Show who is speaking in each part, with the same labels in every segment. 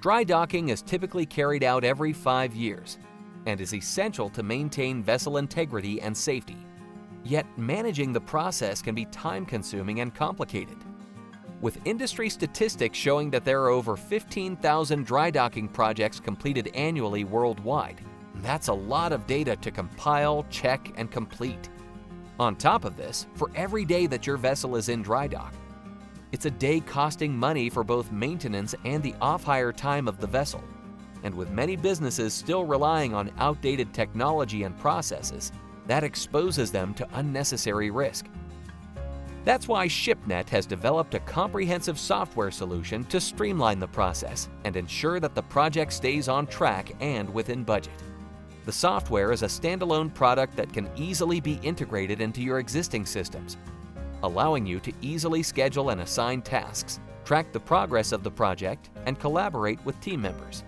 Speaker 1: Dry docking is typically carried out every 5 years and is essential to maintain vessel integrity and safety. Yet managing the process can be time-consuming and complicated. With industry statistics showing that there are over 15,000 dry docking projects completed annually worldwide, that's a lot of data to compile, check, and complete. On top of this, for every day that your vessel is in dry dock, it's a day costing money for both maintenance and the off-hire time of the vessel. And with many businesses still relying on outdated technology and processes, that exposes them to unnecessary risk. That's why Shipnet has developed a comprehensive software solution to streamline the process and ensure that the project stays on track and within budget. The software is a standalone product that can easily be integrated into your existing systems, allowing you to easily schedule and assign tasks, track the progress of the project, and collaborate with team members.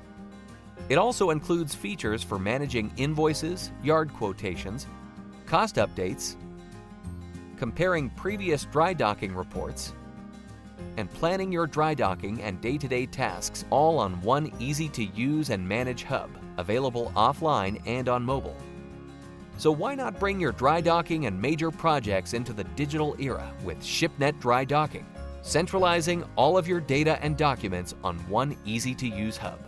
Speaker 1: It also includes features for managing invoices, yard quotations, cost updates, comparing previous dry docking reports, and planning your dry docking and day-to-day tasks all on one easy-to-use and manage hub, available offline and on mobile. So why not bring your dry docking and major projects into the digital era with Shipnet Dry Docking, centralizing all of your data and documents on one easy-to-use hub.